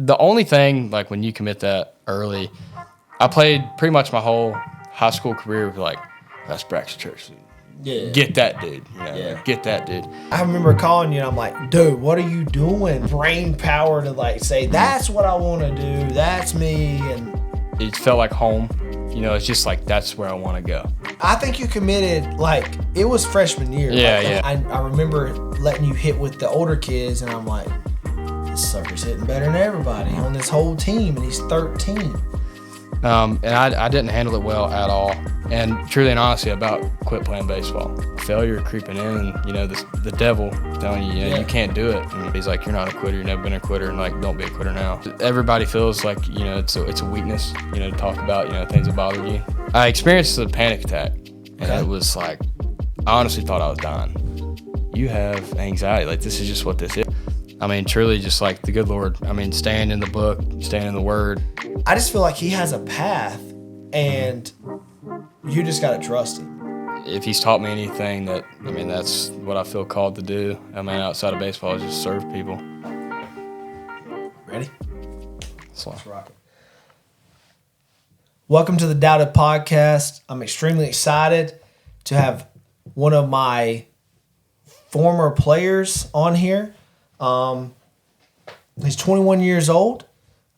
The only thing, like when you commit that early, I played pretty much my whole high school career with like, that's Braxton Church. Yeah. Get that dude. Like, get that dude. I remember calling you and I'm like, dude, what are you doing? Brain power to like say, that's what I want to do. That's me. And it felt like home. It's just like, that's where I want to go. I think you committed, like, it was freshman year. Yeah. I remember letting you hit with the older kids, and I'm like, this sucker's hitting better than everybody on this whole team, and he's 13. And I didn't handle it well at all. And truly and honestly, about quit playing baseball. Failure creeping in, the devil telling you, you can't do it. And he's like, you're not a quitter. You've never been a quitter. And like, don't be a quitter now. Everybody feels like, it's a weakness, to talk about, things that bother you. I experienced a panic attack. And it was like, I honestly thought I was dying. You have anxiety. Like, this is just what this is. I mean, truly just like the good Lord. I mean, staying in the book, staying in the word. I just feel like he has a path, and you just got to trust him. If he's taught me anything that's what I feel called to do. Outside of baseball is just serve people. Ready? So. Let's rock it. Welcome to the Doubted Podcast. I'm extremely excited to have one of my former players on here. He's 21 years old.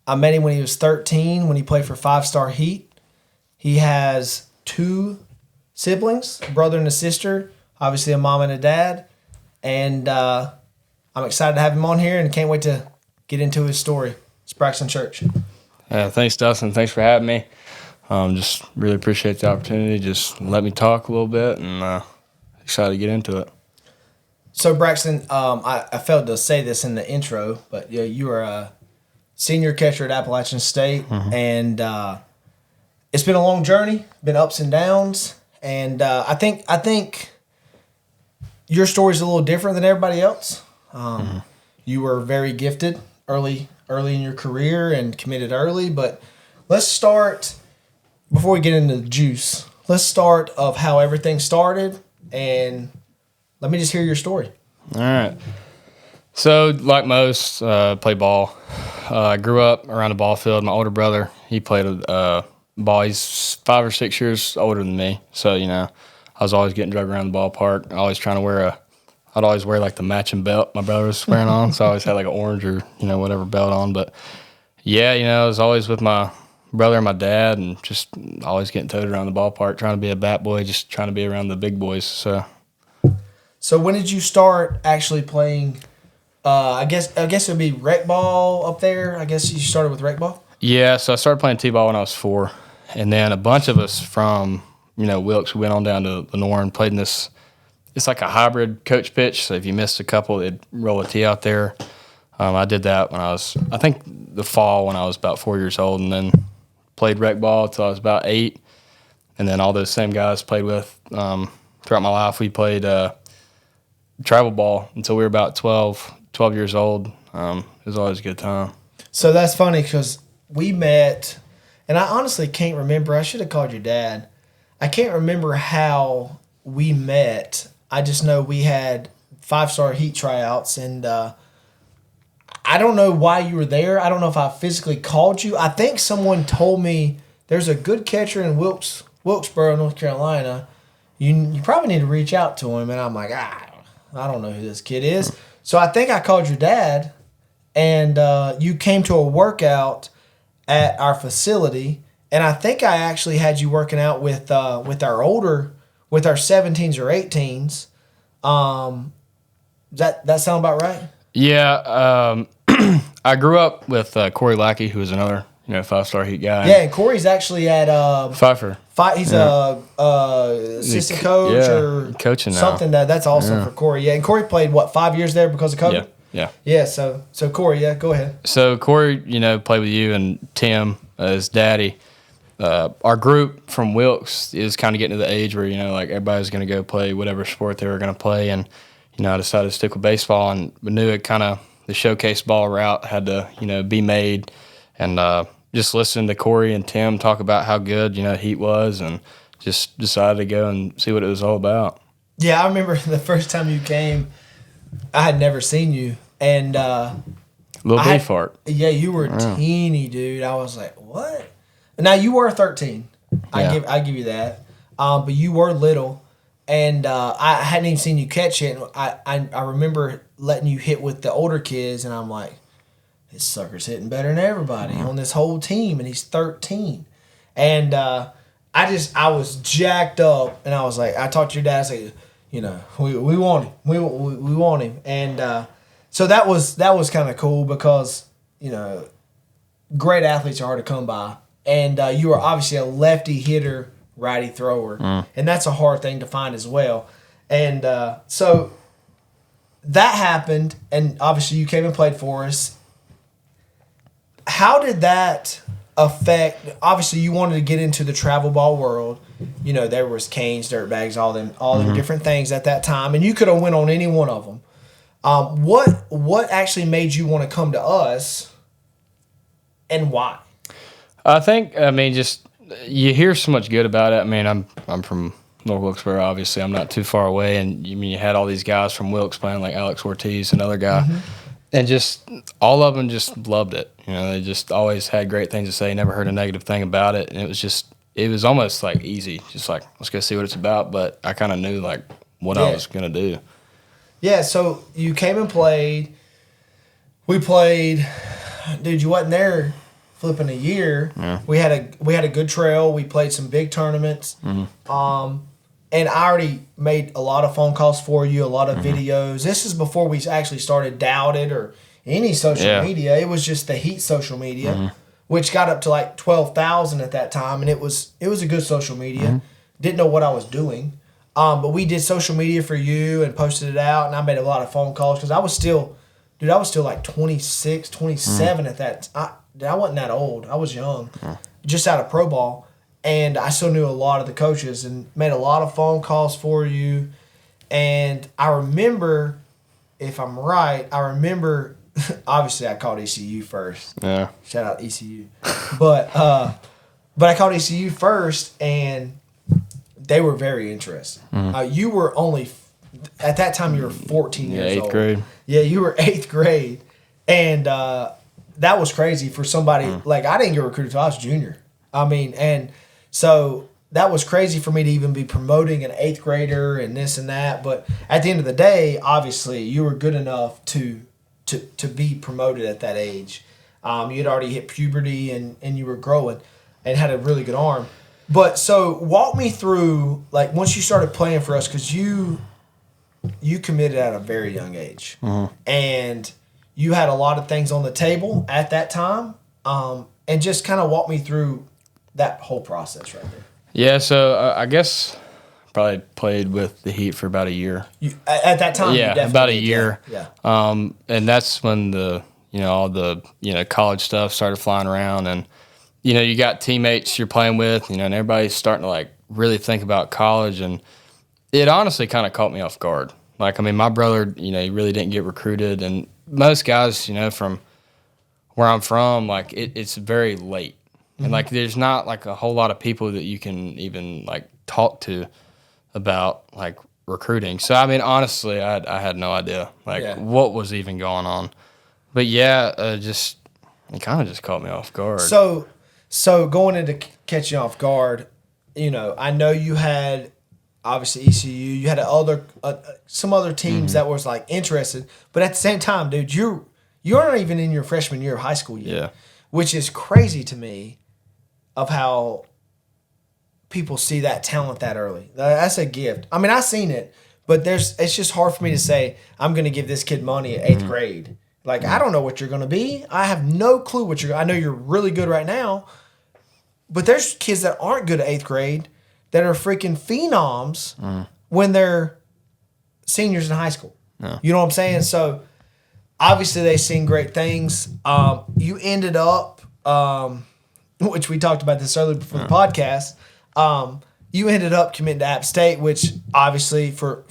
I met him when he was 13 when he played for 5-Star Heat. He has 2 siblings, a brother and a sister, obviously a mom and a dad. And I'm excited to have him on here and can't wait to get into his story. It's Braxton Church. Thanks, Dustin. Thanks for having me. Just really appreciate the opportunity. Just let me talk a little bit, and excited to get into it. So, Braxton, I failed to say this in the intro, but you are a senior catcher at Appalachian State, and it's been a long journey, been ups and downs, and I think your story is a little different than everybody else. You were very gifted early in your career and committed early, but let's start, before we get into the juice, let's start of how everything started, and let me just hear your story. All right. So, like most, play ball. I grew up around the ball field. My older brother, he played ball. He's 5 or 6 years older than me. So, I was always getting dragged around the ballpark. Always trying to I'd always wear like the matching belt my brother was wearing on. So I always had like an orange or, whatever belt on. But yeah, I was always with my brother and my dad and just always getting toted around the ballpark, trying to be a bat boy, just trying to be around the big boys. So when did you start actually playing? I guess it would be rec ball up there. I guess you started with rec ball. Yeah, so I started playing t-ball when I was 4, and then a bunch of us from Wilkes went on down to Lenore and played in this. It's like a hybrid coach pitch. So if you missed a couple, they'd roll a tee out there. I did that when I think the fall when I was about 4 years old, and then played rec ball until I was about 8, and then all those same guys played with throughout my life. We played travel ball until we were about 12 years old. It was always a good time. So that's funny because we met, and I honestly can't remember. I should have called your dad. I can't remember how we met. I just know we had 5-Star Heat tryouts, and I don't know why you were there. I don't know if I physically called you. I think someone told me there's a good catcher in Wilkesboro, North Carolina. You probably need to reach out to him. And I'm like, I don't know who this kid is. So I think I called your dad, and you came to a workout at our facility. And I think I actually had you working out with our 17s or 18s. Does that sound about right? Yeah. I grew up with Corey Lackey, who was another 5-Star Heat guy. Yeah, and Corey's actually at Pfeiffer. He's a assistant coach or coaching now. Something that's awesome for Corey. Yeah, and Corey played 5 years there because of COVID. Yeah. So Corey, go ahead. So Corey, played with you and Tim, his daddy. Our group from Wilkes is kind of getting to the age where like everybody's going to go play whatever sport they were going to play, and I decided to stick with baseball, and we knew it kind of the showcase ball route had to be made, and just listening to Corey and Tim talk about how good Heat was, and just decided to go and see what it was all about. Yeah, I remember the first time you came, I had never seen you, and Little Beefheart. Yeah, you were teeny, dude. I was like, what? Now you were 13. Yeah. I give you that. But you were little, and I hadn't even seen you catch it. And I remember letting you hit with the older kids, and I'm like, this sucker's hitting better than everybody on this whole team, and he's 13. And I was jacked up, and I was like, I talked to your dad. I said, you know, we want him. We want him. And so that was kind of cool because, you know, great athletes are hard to come by. And you were obviously a lefty hitter, righty thrower. And that's a hard thing to find as well. And so that happened, and obviously you came and played for us. How did that affect? Obviously, you wanted to get into the travel ball world. You know, there was canes, dirt bags, all them different things at that time, and you could have went on any one of them. What actually made you want to come to us, and why? I think, just you hear so much good about it. I mean, I'm from North Wilkesboro, obviously. I'm not too far away, and you had all these guys from Wilkes playing, like Alex Ortiz, another guy. And just all of them just loved it. You know, they just always had great things to say. Never heard a negative thing about it. And it was almost like easy. Just like, let's go see what it's about. But I kind of knew like what I was going to do. Yeah. So you came and played. We played. Dude, you wasn't there flipping a year. Yeah. We had a good trail. We played some big tournaments. And I already made a lot of phone calls for you, a lot of videos. This is before we actually started Doubted or any social media. It was just the Heat social media, which got up to like 12,000 at that time, and it was a good social media. Didn't know what I was doing, but we did social media for you and posted it out, and I made a lot of phone calls because I was still like 26, 27 at that. I wasn't that old. I was young, just out of pro ball. And I still knew a lot of the coaches and made a lot of phone calls for you. And I remember, if I'm right, obviously I called ECU first. Yeah. Shout out ECU. But I called ECU first, and they were very interested. You were only, at that time, you were 14 years old. 8th grade. Yeah, you were 8th grade. And that was crazy for somebody. Like, I didn't get recruited until I was junior. I mean, and so that was crazy for me to even be promoting an 8th grader and this and that. But at the end of the day, obviously, you were good enough to be promoted at that age. You had already hit puberty and you were growing and had a really good arm. But so walk me through, like, once you started playing for us, because you committed at a very young age. And you had a lot of things on the table at that time. And just kind of walk me through that whole process right there. Yeah, so I guess probably played with the Heat for about a year. At that time, yeah, about a year. Yeah. And that's when all the college stuff started flying around, and you got teammates you're playing with, and everybody's starting to like really think about college, and it honestly kind of caught me off guard. Like, I mean, my brother, he really didn't get recruited, and most guys, from where I'm from, like it's very late. And like, there's not like a whole lot of people that you can even like talk to about like recruiting. So I mean, honestly, I had no idea like what was even going on. But it kind of just caught me off guard. So going into catch you off guard, I know you had obviously ECU, you had some other teams that was like interested, but at the same time, dude, you're not even in your freshman year of high school yet, which is crazy to me. Of how people see that talent that early. That's a gift. I mean, I've seen it, but it's just hard for me to say, I'm going to give this kid money at 8th grade. Like, I don't know what you're going to be. I have no clue what I know you're really good right now, but there's kids that aren't good at 8th grade that are freaking phenoms when they're seniors in high school. Yeah. You know what I'm saying? So, obviously, they've seen great things. You ended up... which we talked about this earlier before the podcast, you ended up committing to App State, which obviously for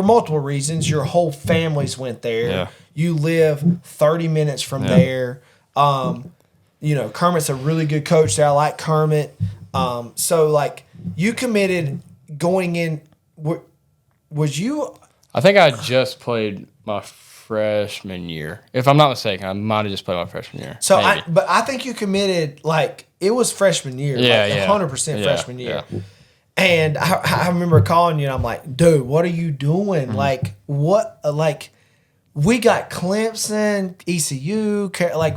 multiple reasons, your whole families went there. Yeah. You live 30 minutes from there. Kermit's a really good coach there. I like Kermit. So, like, you committed going in. Was you? I think I just played my freshman year. If I'm not mistaken, I might have just played my freshman year. So, I think you committed, like, it was freshman year. Yeah, like, yeah. 100% freshman year. Yeah. And I remember calling you, and I'm like, dude, what are you doing? Mm-hmm. Like, what, like, we got Clemson, ECU, like,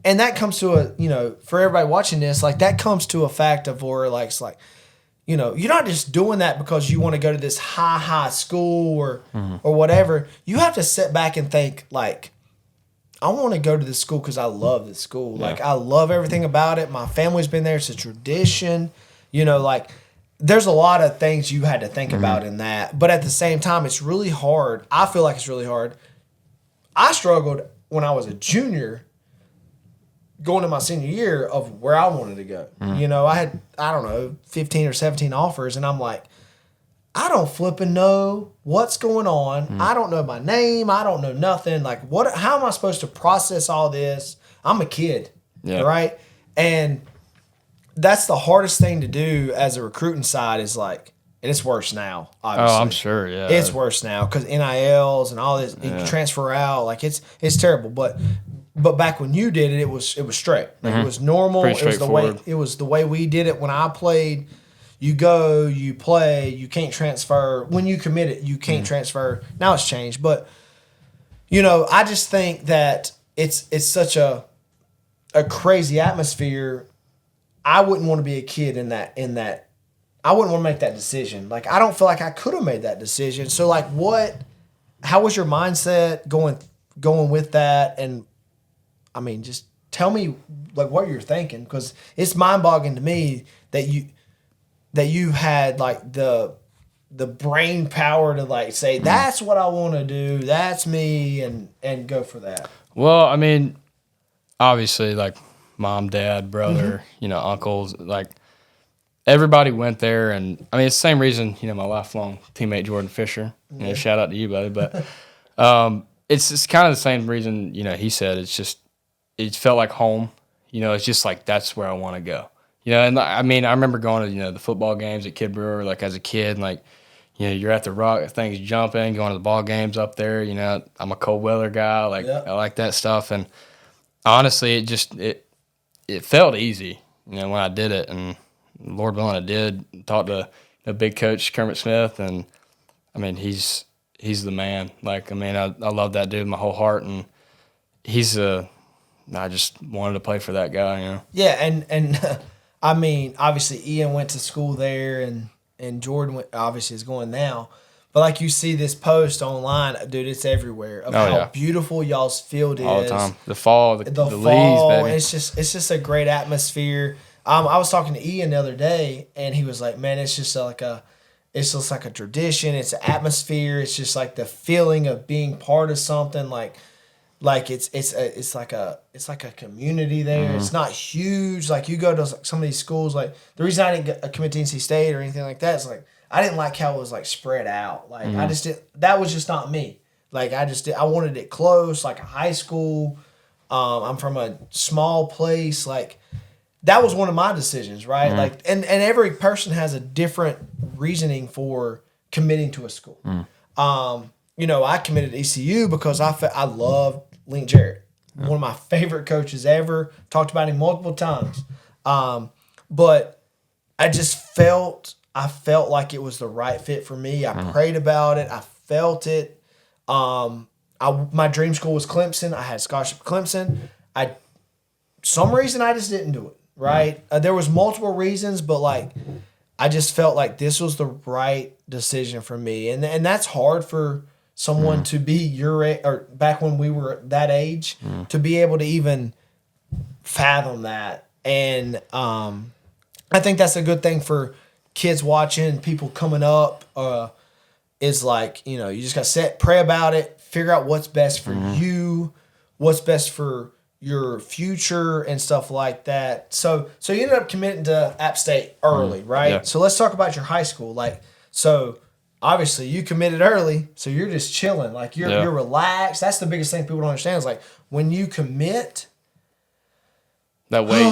and that comes to a, you know, for everybody watching this, like, that comes to a fact of where, like, it's like, you know, you're not just doing that because you want to go to this high school or whatever. You have to sit back and think, like, I want to go to this school because I love this school. Yeah. Like, I love everything about it. My family's been there. It's a tradition. You know, like, there's a lot of things you had to think about in that. But at the same time, it's really hard. I feel like it's really hard. I struggled when I was a junior going to my senior year of where I wanted to go. You know, I had, I don't know, 15 or 17 offers, and I'm like, I don't flipping know what's going on. I don't know my name. I don't know nothing. Like, what? How am I supposed to process all this? I'm a kid, right? And that's the hardest thing to do as a recruiting side is like, and it's worse now, obviously. Oh, I'm sure, yeah. It's worse now because NILs and all this, you can transfer out. Like, it's terrible. But back when you did it, it was straight. Like, it was normal. Pretty straightforward. It was the way we did it when I played. You go, you play, you can't transfer. When you commit it, you can't transfer. Now it's changed. But, you know, I just think that it's such a crazy atmosphere. I wouldn't want to be a kid in that. I wouldn't want to make that decision. Like, I don't feel like I could have made that decision. So, like, how was your mindset going with that? And, I mean, just tell me, like, what you're thinking, because it's mind-boggling to me that you had, like, the brain power to, like, say, that's what I want to do, that's me, and go for that. Well, I mean, obviously, like, mom, dad, brother, you know, uncles, like, everybody went there. And, I mean, it's the same reason, you know, my lifelong teammate Jordan Fisher, you know, shout out to you, buddy. But it's kind of the same reason, you know, he said it's just, it felt like home. You know, it's just like, that's where I want to go. You know, and I mean, I remember going to, you know, the football games at Kid Brewer, like, as a kid, and, like, you know, you're at the rock, things jumping, going to the ball games up there. You know, I'm a cold weather guy. Like, I like that stuff. And honestly, it felt easy, you know, when I did it. And Lord willing, I did. Talked to the big coach, Kermit Smith, and, I mean, he's the man. Like, I mean, I love that dude with my whole heart, and I just wanted to play for that guy, you know. Yeah, and I mean, obviously Ian went to school there, and Jordan obviously is going now. But, like, you see this post online, dude, it's everywhere of how beautiful y'all's field is. All the time. The fall, the fall, leaves, baby. It's just a great atmosphere. I was talking to Ian the other day, and he was like, man, it's just like a tradition. It's an atmosphere. It's just like the feeling of being part of something. Like it's like a community there. It's not huge. Like, you go to some of these schools. Like, the reason I didn't commit to NC State or anything like that is, like, I didn't like how it was, like, spread out. Like, I just didn't. That was just not me. Like, I wanted it close, like a high school. I'm from a small place. Like, that was one of my decisions, right? Like, and every person has a different reasoning for committing to a school. You know, I committed to ECU because I loved Link Jarrett, one of my favorite coaches ever. Talked about him multiple times, but I felt like it was the right fit for me. I prayed about it. I felt it. My dream school was Clemson. I had scholarship at Clemson. Some reason I just didn't do it. Right? There was multiple reasons, but, like, I just felt like this was the right decision for me, and that's hard for someone to be your age, or back when we were that age, to be able to even fathom that. And I think that's a good thing for kids watching, people coming up. Is like, you know, you just got to pray about it, figure out what's best for you, what's best for your future and stuff like that. So you ended up committing to App State early, right? Yeah. So let's talk about your high school. Like, so obviously you committed early, so you're just chilling. Like, you're relaxed. That's the biggest thing people don't understand is, like, when you commit, that weight,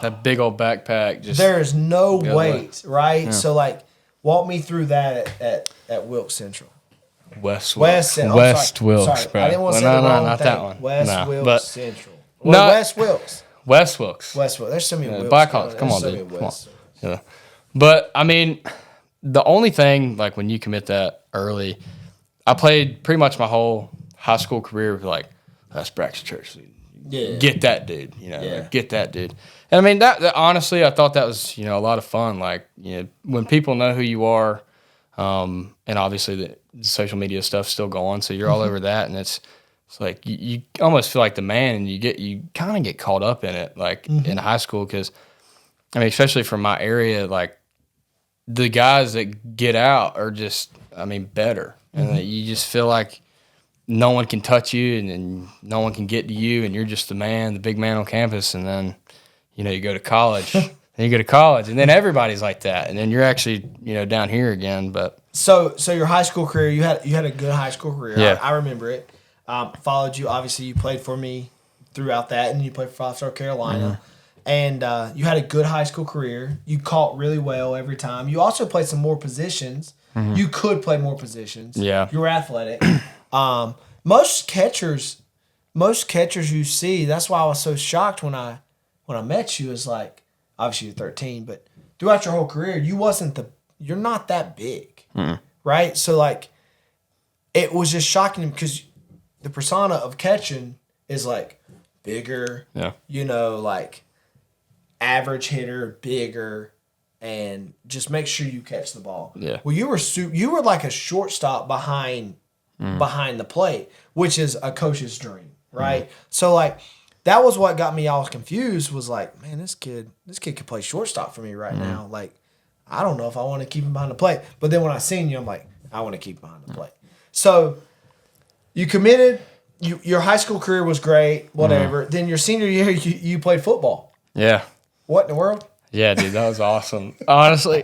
that big old backpack, just there's no weight, right? Yeah. So, like, walk me through that at Wilkes Central. West West Wilkes, bro. I didn't want to say the wrong not thing. that one. West Wilkes but Central. No. West Wilkes. West Wilkes. West Wilkes. There's so many Wilkes. Black Hawks. Come on, dude. Come on. Yeah. But I mean, the only thing, like when you commit that early, I played pretty much my whole high school career with like, that's Braxton Church. Yeah. Get that dude, like, get that dude. And I mean, that honestly, I thought that was, a lot of fun. Like, when people know who you are, and obviously the social media stuff's still going, so you're all over that, and it's like you almost feel like the man, and you kind of get caught up in it, like in high school, because I mean, especially from my area, like the guys that get out are just, I mean, better, and you just feel like no one can touch you, and no one can get to you, and you're just the man, the big man on campus. And then, you go to college, and then everybody's like that, and then you're actually, down here again. But so your high school career, you had a good high school career. Yeah. I remember it. Followed you. Obviously, you played for me throughout that, and you played for South Carolina. And you had a good high school career. You caught really well every time. You also played some more positions. You could play more positions. Yeah. You were athletic. Most catchers you see, that's why I was so shocked when I met you, is like, obviously you're 13, but throughout your whole career, you're not that big, right? So like, it was just shocking because the persona of catching is like bigger, like average hitter, bigger, and just make sure you catch the ball. Yeah. Well, you were like a shortstop behind the plate, which is a coach's dream, right? So like, that was what got me all confused, was like, man, this kid could play shortstop for me right now. Like, I don't know if I want to keep him behind the plate. But then when I seen you, I'm like, I want to keep him behind the plate. So you committed. Your high school career was great, whatever. Then your senior year, you played football. Yeah. What in the world? Yeah, dude, that was awesome. Honestly.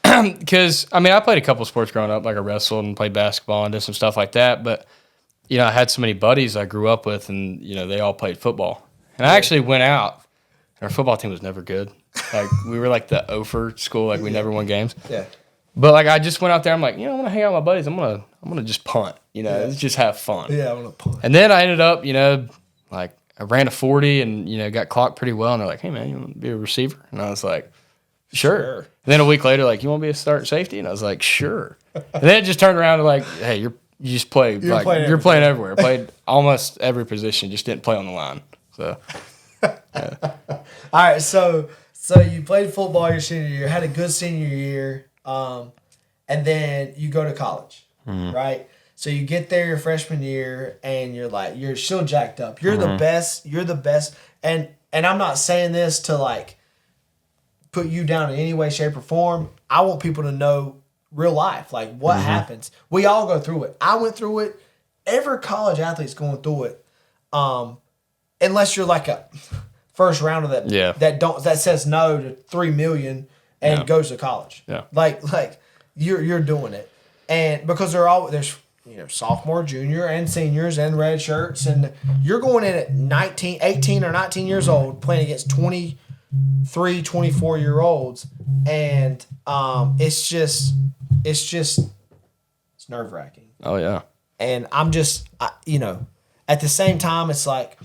Because, I mean, I played a couple sports growing up. Like I wrestled and played basketball and did some stuff like that. But, I had so many buddies I grew up with, and, they all played football. And I actually went out. Our football team was never good. Like, we were like the 0-for school. Like, we never won games. Yeah. But, like, I just went out there. I'm like, I'm going to hang out with my buddies. I'm gonna just punt. Let's just have fun. Yeah, I'm going to punt. And then I ended up, like, I ran a 40 and, got clocked pretty well. And they're like, hey, man, you want to be a receiver? And I was like, Sure. And then a week later, like, you want to be a starting safety? And I was like, sure. And then it just turned around to like, hey, you just play. You're playing everywhere. I played almost every position, just didn't play on the line. So, yeah. All right, so you played football your senior year, had a good senior year, and then you go to college, right? So you get there your freshman year, and you're still jacked up. You're the best. You're the best. And I'm not saying this to like put you down in any way, shape, or form. I want people to know real life, like what happens. We all go through it. I went through it. Every college athlete's going through it. Unless you're like a first rounder that says no to $3 million and goes to college. Yeah. Like you're doing it. And because there's sophomore, junior, and seniors and red shirts, and you're going in at 18 or 19 years old playing against 23, 24-year-olds, and it's nerve-wracking. Oh yeah. And I'm just at the same time, it's like,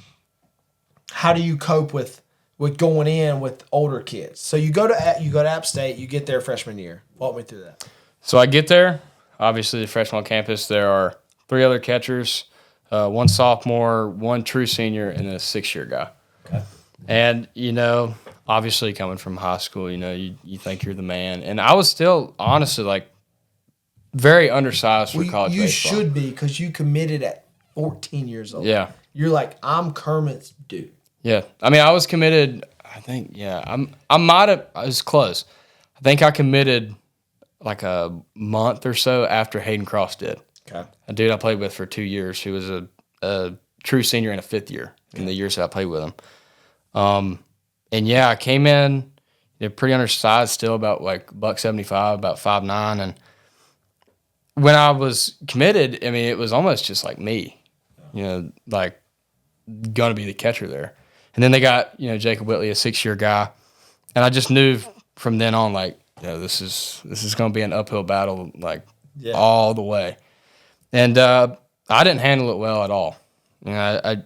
how do you cope with going in with older kids? So you go to App State, you get there freshman year. Walk me through that. So I get there. Obviously, the freshman on campus, there are 3 other catchers, 1 sophomore, 1 true senior, and a 6-year guy. Okay. And, obviously coming from high school, you think you're the man. And I was still, honestly, like, very undersized for college baseball. You should be, because you committed at 14 years old. Yeah. You're like, I'm Kermit's dude. Yeah. I mean, I was committed, I think, I was close. I think I committed like a month or so after Hayden Cross did. Okay. A dude I played with for 2 years who was a true senior in a 5th year in the years that I played with him. And yeah, I came in pretty undersized still, about like $175, about 5'9". And when I was committed, I mean, it was almost just like me, like going to be the catcher there. And then they got, Jacob Whitley, a 6-year guy. And I just knew from then on, like, this is going to be an uphill battle, like all the way. And I didn't handle it well at all. You know,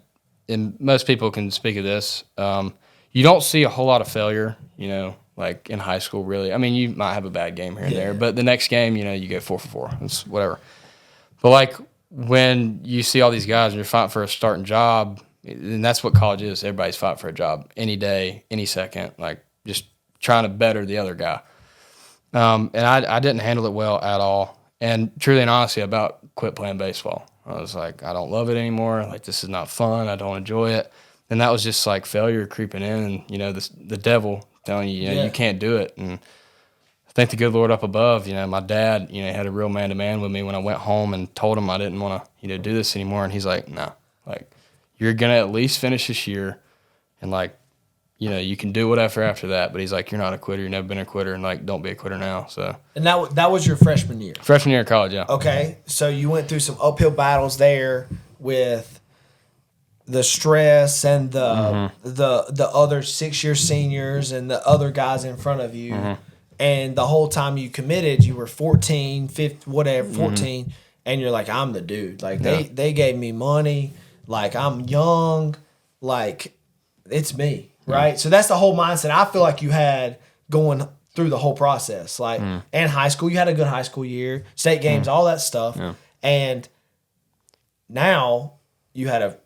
and most people can speak of this. You don't see a whole lot of failure, you know, like in high school, really. I mean, you might have a bad game here and there, but the next game, you know, you go 4 for 4. It's whatever. But like when you see all these guys and you're fighting for a starting job, and that's what college is. Everybody's fighting for a job any day, any second, like just trying to better the other guy. And I didn't handle it well at all. And truly and honestly, I about quit playing baseball. I was like, I don't love it anymore. Like, this is not fun. I don't enjoy it. And that was just like failure creeping in, and you know, the devil telling you, you know, you can't do it. And I thank the good Lord up above. You know, my dad, you know, had a real man to man with me when I went home and told him I didn't want to, you know, do this anymore. And he's like, no, like you're gonna at least finish this year, and like, you know, you can do whatever after that. But he's like, you're not a quitter. You've never been a quitter, and like, don't be a quitter now. So. And that was your freshman year. Freshman year of college, yeah. Okay, so you went through some uphill battles there with the stress and the other 6-year seniors and the other guys in front of you, and the whole time you committed, you were 14, 15, whatever, 14, and you're like, I'm the dude. Like they gave me money, like I'm young, like it's me, right? So that's the whole mindset I feel like you had going through the whole process, like and high school. You had a good high school year, state games, all that stuff, and now you had a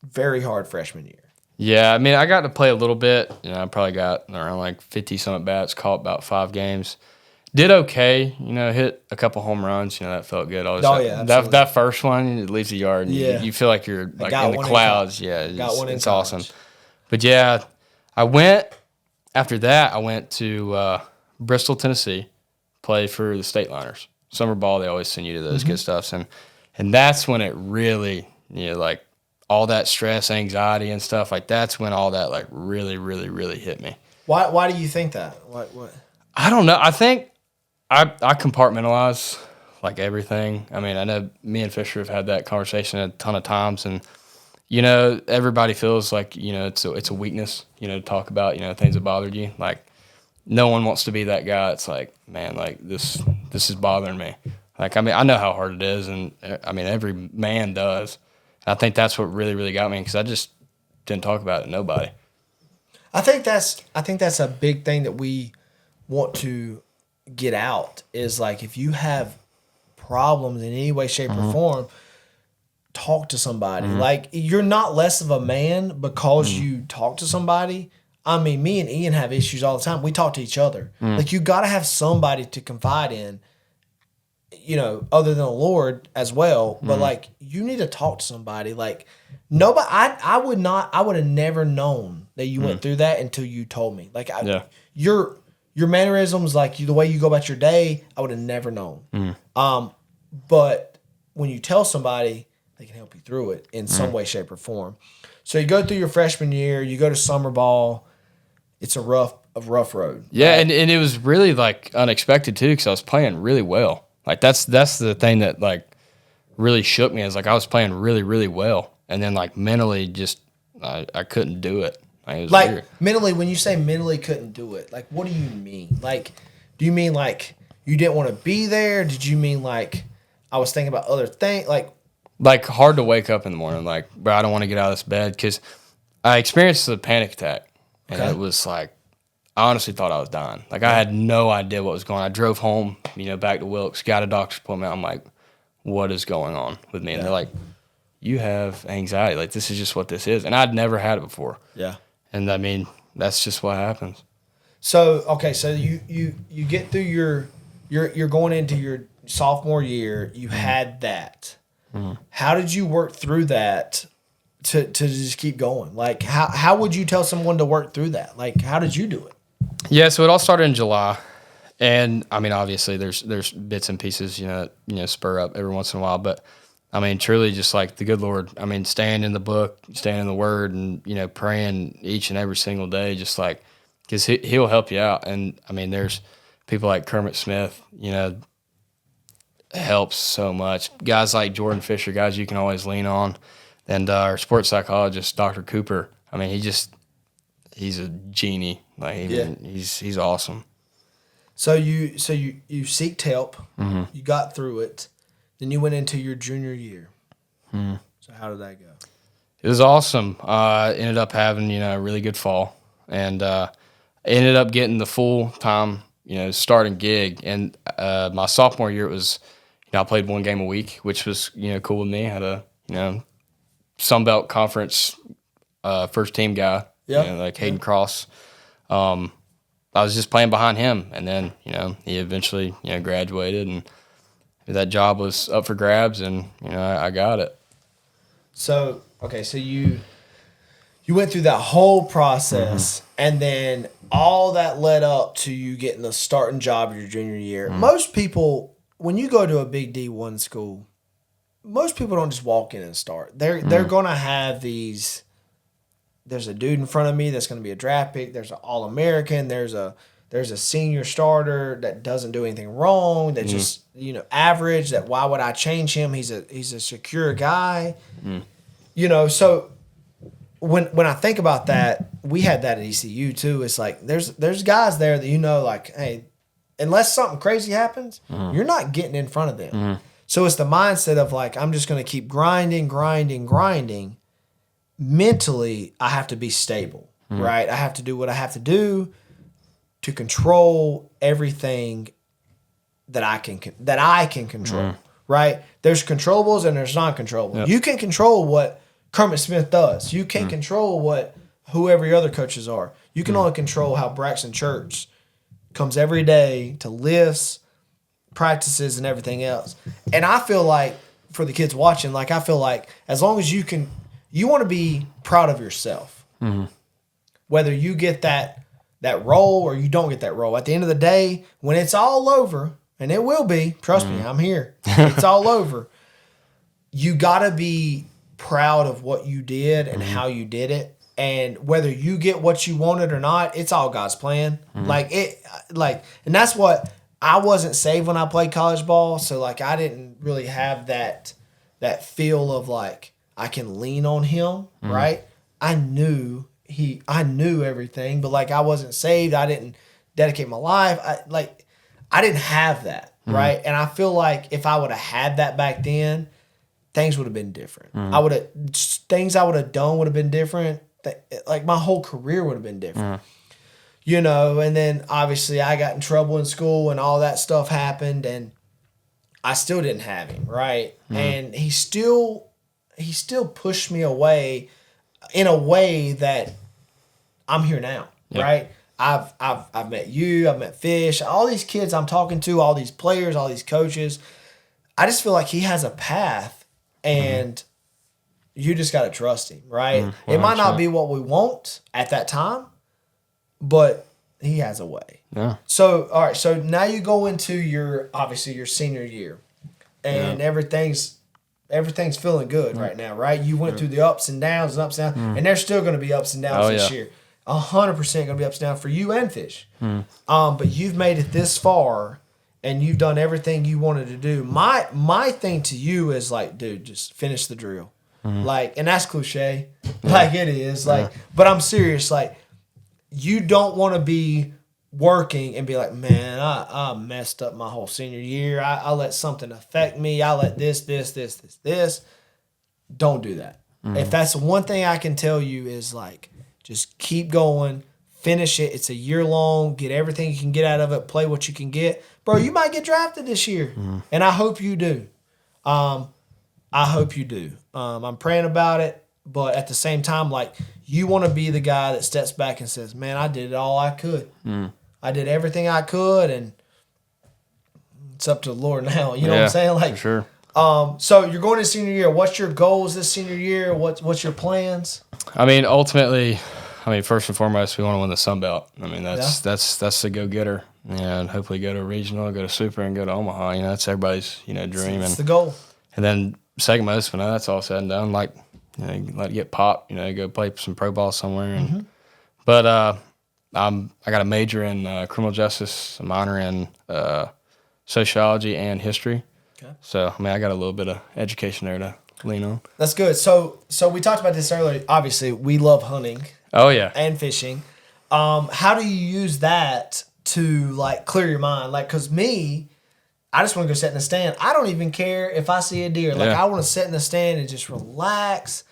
very hard freshman year. Yeah, I mean, I got to play a little bit. You know, I probably got around like 50-some at bats, caught about 5 games. Did okay, you know, hit a couple home runs. You know, that felt good. That first one, it leaves the yard. And you feel like you're like in the clouds. It's awesome. But yeah, after that, I went to Bristol, Tennessee, play for the State Liners. Summer ball, they always send you to those good stuffs. And that's when it really, you know, like, all that stress, anxiety, and stuff, like that's when all that like really, really, really hit me. Why do you think that? What? I don't know. I think I compartmentalize like everything. I mean, I know me and Fisher have had that conversation a ton of times, and you know, everybody feels like, you know, it's a weakness, you know, to talk about, you know, things that bothered you. Like no one wants to be that guy. It's like, man, like this is bothering me. Like, I mean, I know how hard it is, and I mean, every man does. I think that's what really, really got me, because I just didn't talk about it to nobody. I think that's a big thing that we want to get out, is like, if you have problems in any way, shape, or form, talk to somebody. Like, you're not less of a man because you talk to somebody. I mean, me and Ian have issues all the time. We talk to each other. Like, you got to have somebody to confide in, you know, other than the Lord as well. But like, you need to talk to somebody. Like, nobody, I would have never known that you went through that until you told me. Like, your mannerisms, like the way you go about your day, I would have never known. But when you tell somebody, they can help you through it in some way, shape, or form. So you go through your freshman year, you go to summer ball. It's a rough road. Yeah, right? and it was really like unexpected too, because I was playing really well. Like that's the thing that like really shook me, is like I was playing really, really well, and then like mentally just I couldn't do it. It was like weird. Mentally, when you say mentally couldn't do it, like what do you mean? Like, do you mean like you didn't want to be there? Did you mean like I was thinking about other things? Like hard to wake up in the morning, like, bro, I don't want to get out of this bed, because I experienced a panic attack, and it was like, I honestly thought I was dying. Like, I had no idea what was going on. I drove home, you know, back to Wilkes, got a doctor's appointment. I'm like, what is going on with me? And they're like, you have anxiety. Like, this is just what this is. And I'd never had it before. Yeah. And I mean, that's just what happens. So, okay, so you get through you're going into your sophomore year. You had that. How did you work through that to just keep going? Like, how would you tell someone to work through that? Like, how did you do it? Yeah, so it all started in July, and I mean, obviously, there's bits and pieces, you know, spur up every once in a while, but I mean, truly, just like the good Lord. I mean, staying in the book, staying in the Word, and you know, praying each and every single day, just like, because He'll help you out. And I mean, there's people like Kermit Smith, you know, helps so much. Guys like Jordan Fisher, guys you can always lean on, and our sports psychologist, Dr. Cooper. I mean, he's a genie. Like, he's awesome. So you seeked help. You got through it. Then you went into your junior year. So how did that go? It was awesome. Ended up having, a really good fall, and ended up getting the full-time, starting gig. And my sophomore year, it was, I played one game a week, which was, cool with me. I had a, Sun Belt Conference first team guy, like Hayden Cross. I was just playing behind him, and then, he eventually, graduated, and that job was up for grabs, and, I got it. So, okay, so you went through that whole process, and then all that led up to you getting the starting job your junior year. Most people, when you go to a big D1 school, most people don't just walk in and start. They're going to have these. There's a dude in front of me that's going to be a draft pick. There's an All-American. There's a senior starter that doesn't do anything wrong. That just average. That why would I change him? He's a secure guy. So when I think about that, we had that at ECU too. It's like there's guys there that like, hey, unless something crazy happens, you're not getting in front of them. So it's the mindset of like, I'm just going to keep grinding. Mentally, I have to be stable, right? I have to do what I have to do to control everything that I can control, right? There's controllables and there's non-controllables. Yep. You can control what Kermit Smith does. You can't control what whoever your other coaches are. You can only control how Braxton Church comes every day to lifts, practices, and everything else. And I feel like, for the kids watching, like I feel like as long as you want to be proud of yourself. Whether you get that role or you don't get that role. At the end of the day, when it's all over, and it will be, trust me, I'm here. It's all over. You got to be proud of what you did and how you did it. And whether you get what you wanted or not, it's all God's plan. And that's what I wasn't saved when I played college ball. So like, I didn't really have that feel of like, I can lean on him, right? I knew everything, but like I wasn't saved. I didn't dedicate my life. I didn't have that, right? And I feel like if I would have had that back then, things would have been different. Things I would have done would have been different. Like my whole career would have been different. And then obviously I got in trouble in school and all that stuff happened, and I still didn't have him, right? And he still pushed me away in a way that I'm here now, right? I've met you, I've met Fish, all these kids I'm talking to, all these players, all these coaches. I just feel like he has a path, and you just got to trust him, right? It might not be what we want at that time, but he has a way. Yeah. So, all right, so now you go into your senior year, and everything's feeling good right now, right? You went through the ups and downs, and there's still going to be ups and downs this year. 100% going to be ups and downs for you and Fish. But you've made it this far, and you've done everything you wanted to do. My thing to you is like, dude, just finish the drill. Like, and that's cliche. Like it is. Like, but I'm serious. Like, you don't want to be working and be like, man, I messed up my whole senior year. I let something affect me. I let this. Don't do that. If that's one thing I can tell you is like, just keep going, finish it. It's a year long. Get everything you can get out of it. Play what you can get. Bro, you might get drafted this year. And I hope you do. I hope you do. I'm praying about it. But at the same time, like, you want to be the guy that steps back and says, man, I did all I could. I did everything I could, and it's up to the Lord now. You know what I'm saying? Like, for sure. So you're going to senior year. What's your goals this senior year? What's your plans? I mean, ultimately, first and foremost, we want to win the Sun Belt. I mean, that's the go-getter. And hopefully go to a regional, go to super, and go to Omaha. That's everybody's, dream. It's the goal. And then second most, when that's all said and done, like, let it get popped, go play some pro ball somewhere. And But I got a major in criminal justice, a minor in sociology and history. Okay. So, I got a little bit of education there to lean on. That's good. So we talked about this earlier. Obviously, we love hunting. Oh, yeah. And fishing. How do you use that to, like, clear your mind? Like, because me, I just want to go sit in the stand. I don't even care if I see a deer. Like, Yeah. I want to sit in the stand and just relax,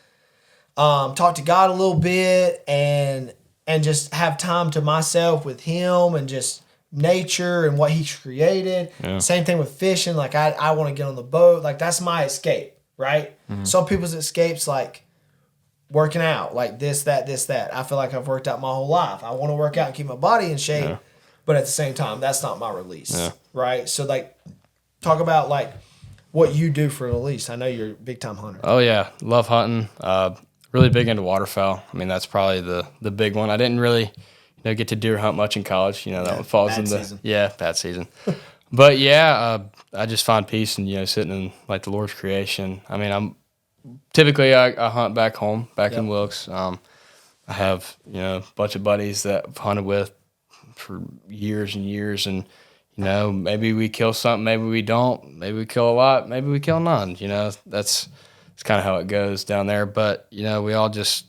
talk to God a little bit, and just have time to myself with Him and just nature and what He's created. Yeah. Same thing with fishing. Like, I want to get on the boat. Like, that's my escape, right? Some people's escape's like working out, like this, that. I feel like I've worked out my whole life. I want to work out and keep my body in shape. Yeah. But at the same time, that's not my release, Yeah. right? So, like, talk about, like, what you do for a release. I know you're a big-time hunter. Oh, yeah. Love hunting. Really big into waterfowl. I mean, that's probably the big one. I didn't really, get to deer hunt much in college. That one falls bad in the season. bad season. But yeah, I just find peace in sitting in like the Lord's creation. I mean, I hunt back home, in Wilkes. I have a bunch of buddies that I've hunted with for years and years, and maybe we kill something, maybe we don't, maybe we kill a lot, maybe we kill none. That's kind of how it goes down there. But we all just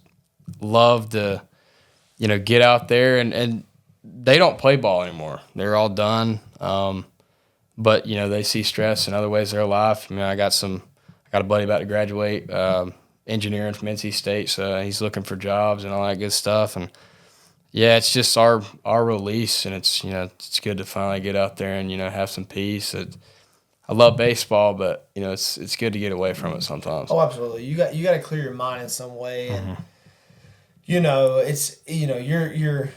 love to get out there, and they don't play ball anymore. They're all done. But they see stress in other ways of their life. I mean, I got a buddy about to graduate engineering from NC State, so he's looking for jobs and all that good stuff. And yeah, it's just our release, and it's it's good to finally get out there and have some peace. I love baseball, but it's good to get away from it sometimes. Oh, absolutely. You got to clear your mind in some way, and it's you're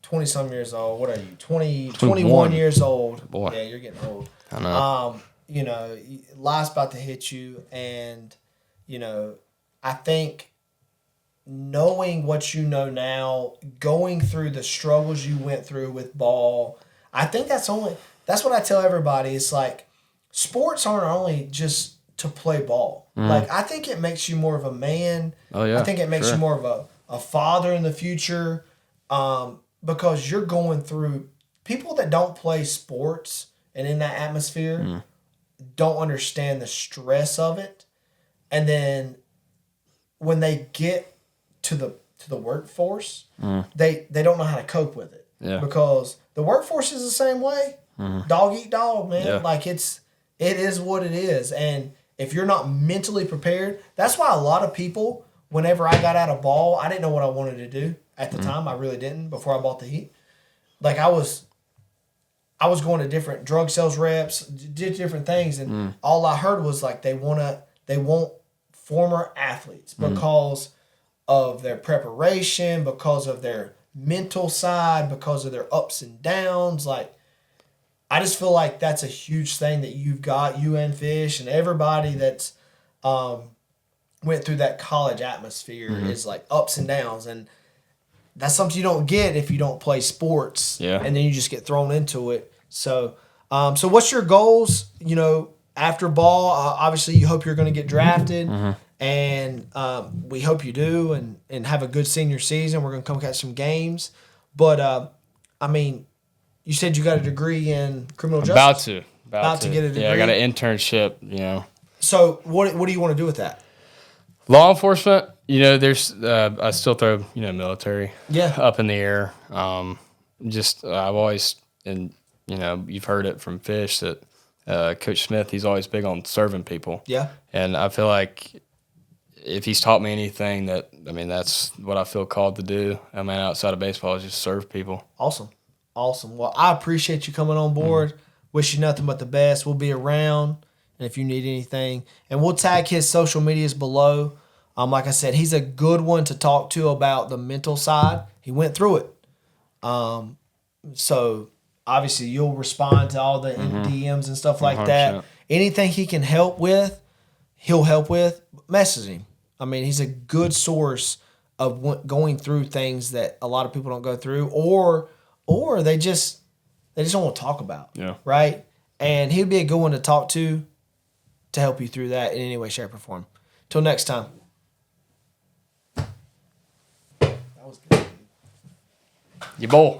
20-some years old. What are you? 21 years old. Boy. Yeah, you're getting old. I know. Life's about to hit you, and I think knowing what you know now, going through the struggles you went through with ball, I think that's what I tell everybody. It's like, sports aren't only just to play ball. Like, I think it makes you more of a man. Oh, yeah, I think it makes you more of a father in the future, because you're going through, people that don't play sports and in that atmosphere don't understand the stress of it. And then when they get to the workforce, they don't know how to cope with it. Yeah. Because the workforce is the same way. Dog eat dog, man. Yeah. Like, it is what it is. And if you're not mentally prepared, that's why a lot of people, whenever I got out of ball, I didn't know what I wanted to do at the time. I really didn't, before I bought the Heat. Like, I was going to different drug sales reps, did different things, and all I heard was like they want former athletes because of their preparation, because of their mental side, because of their ups and downs. Like, I just feel like that's a huge thing that you've got, you and Fish and everybody that's went through that college atmosphere is like ups and downs, and that's something you don't get if you don't play sports. Yeah. And then you just get thrown into it. So, so what's your goals? After ball, obviously you hope you're going to get drafted, and we hope you do, and have a good senior season. We're going to come catch some games, but I mean, you said you got a degree in criminal justice. About to get a degree. Yeah, I got an internship. So what do you want to do with that? Law enforcement. There's I still throw military. Yeah. Up in the air. I've always, and you've heard it from Fish that Coach Smith, he's always big on serving people. Yeah. And I feel like if he's taught me anything, that's what I feel called to do. Outside of baseball, is just serve people. Awesome. Well, I appreciate you coming on board. Wish you nothing but the best. We'll be around, and if you need anything, and we'll tag his social medias below. Like I said, he's a good one to talk to about the mental side. He went through it. So obviously you'll respond to all the DMs and stuff like 100%. That. Anything he can help with, he'll help with. Message him. He's a good source of going through things that a lot of people don't go through, or they just don't want to talk about. Yeah. Right? And he'd be a good one to talk to help you through that in any way, shape, or form. Till next time. That was good. You bowl.